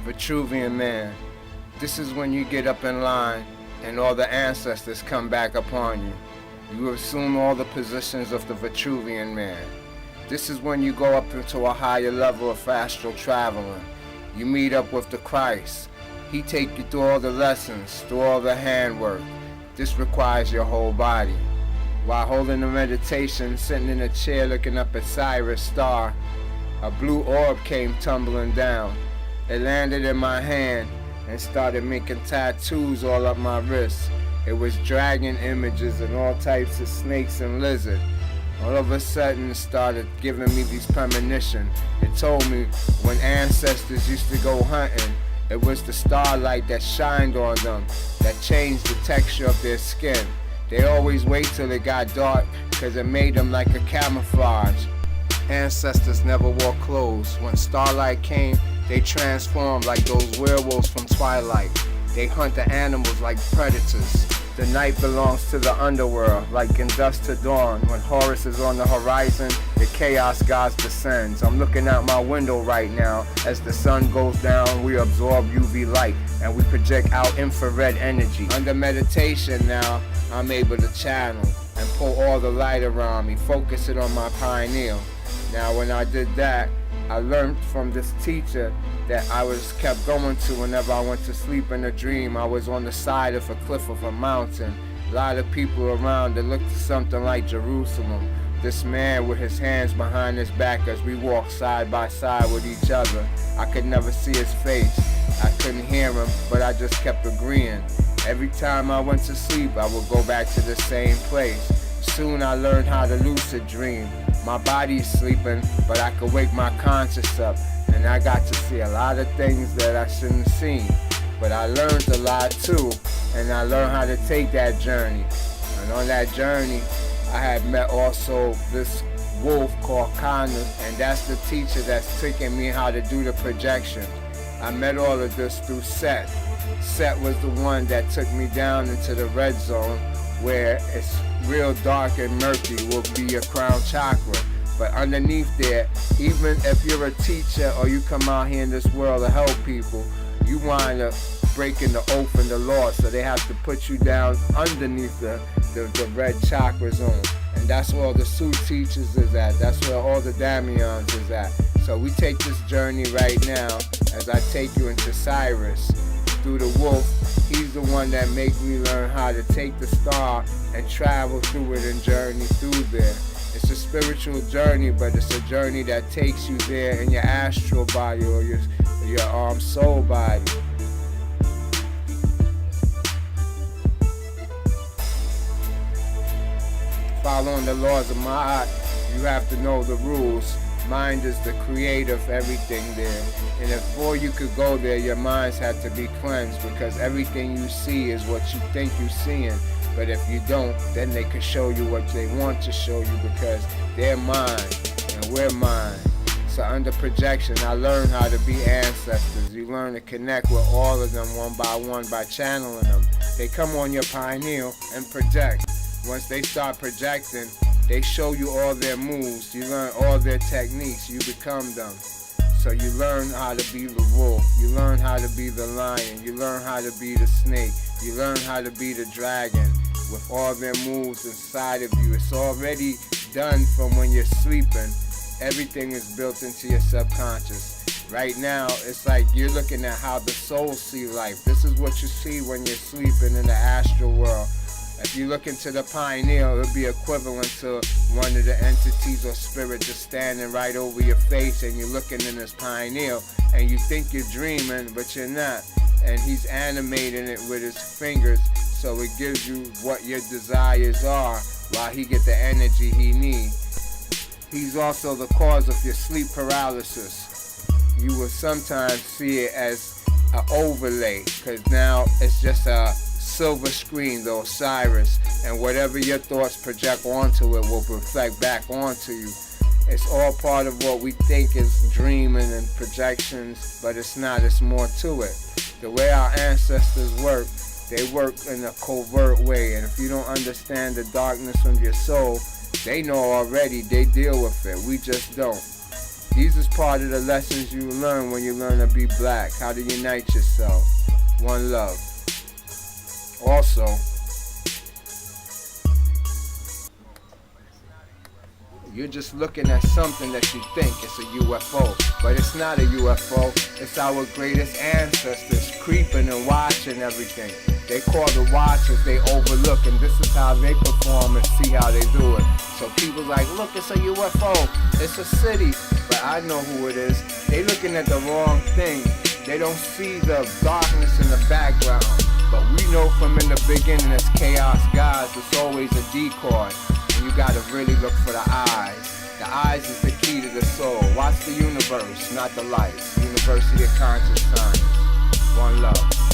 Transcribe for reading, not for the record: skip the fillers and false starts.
Vitruvian Man. This is when you get up in line and all the ancestors come back upon you. You assume all the positions of the Vitruvian Man. This is when you go up into a higher level of astral traveling. You meet up with the Christ. He take you through all the lessons, through all the handwork. This requires your whole body. While holding the meditation, sitting in a chair looking up at Sirius star, a blue orb came tumbling down. It landed in my hand and started making tattoos all up my wrists. It was dragon images and all types of snakes and lizards. All of a sudden it started giving me these premonitions. It told me when ancestors used to go hunting, it was the starlight that shined on them that changed the texture of their skin. They always wait till it got dark because it made them like a camouflage. Ancestors never wore clothes. When starlight came, they transformed like those werewolves from Twilight. They hunt the animals like predators. The night belongs to the underworld, like in dusk to dawn. When Horus is on the horizon, the chaos gods descends. I'm looking out my window right now. As the sun goes down, we absorb UV light and we project out infrared energy. Under meditation now, I'm able to channel and pull all the light around me, focus it on my pineal. Now when I did that, I learned from this teacher that I was kept going to whenever I went to sleep in a dream. I was on the side of a cliff of a mountain. A lot of people around, it looked something like Jerusalem. This man with his hands behind his back as we walked side by side with each other. I could never see his face. I couldn't hear him, but I just kept agreeing. Every time I went to sleep, I would go back to the same place. Soon I learned how to lucid dream. My body's sleeping, but I could wake my conscious up. And I got to see a lot of things that I shouldn't have seen. But I learned a lot too, and I learned how to take that journey. And on that journey, I had met also this wolf called Connor, and that's the teacher that's teaching me how to do the projection. I met all of this through Set. Set was the one that took me down into the red zone, where it's real dark and murky, will be your crown chakra. But underneath there, even if you're a teacher or you come out here in this world to help people, you wind up breaking the oath and the law, so they have to put you down underneath the red chakra zone. And that's where all the Sioux teachers is at. That's where all the Damians is at. So we take this journey right now as I take you into Cyrus through the wolf. He's the one that made me learn how to take the star and travel through it and journey through there. It's a spiritual journey, but it's a journey that takes you there in your astral body or your soul body. Following the laws of Ma'at, you have to know the rules. Mind is the creator of everything there. And before you could go there, your minds had to be cleansed, because everything you see is what you think you're seeing. But if you don't, then they can show you what they want to show you, because they're mind and we're mind. So under projection, I learned how to be ancestors. You learn to connect with all of them one by channeling them. They come on your pineal and project. Once they start projecting, they show you all their moves. You learn all their techniques. You become them. So you learn how to be the wolf. You learn how to be the lion. You learn how to be the snake. You learn how to be the dragon with all their moves inside of you. It's already done from when you're sleeping. Everything is built into your subconscious. Right now, it's like you're looking at how the soul see life. This is what you see when you're sleeping in the astral world. If you look into the pineal, it'll be equivalent to one of the entities or spirit just standing right over your face, and you're looking in his pineal, and you think you're dreaming, but you're not. And he's animating it with his fingers, so it gives you what your desires are, while he get the energy he needs. He's also the cause of your sleep paralysis. You will sometimes see it as an overlay, because now it's just a silver screen, the Osiris, and whatever your thoughts project onto it will reflect back onto you. It's all part of what we think is dreaming and projections, but it's not. It's more to it. The way our ancestors work, they work in a covert way, and if you don't understand the darkness of your soul, they know already. They deal with it. We just don't. These is part of the lessons you learn when you learn to be black, how to unite yourself. One love. Also, you're just looking at something that you think it's a UFO, but it's not a UFO. It's our greatest ancestors creeping and watching everything. They call the watchers, they overlook, and this is how they perform and see how they do it. So people like, look, it's a UFO, it's a city, but I know who it is. They looking at the wrong thing. They don't see the darkness in the background. But we know from in the beginning as chaos gods, it's always a decoy. And you gotta really look for the eyes. The eyes is the key to the soul. Watch the universe, not the lights. University of Conscious Science. One love.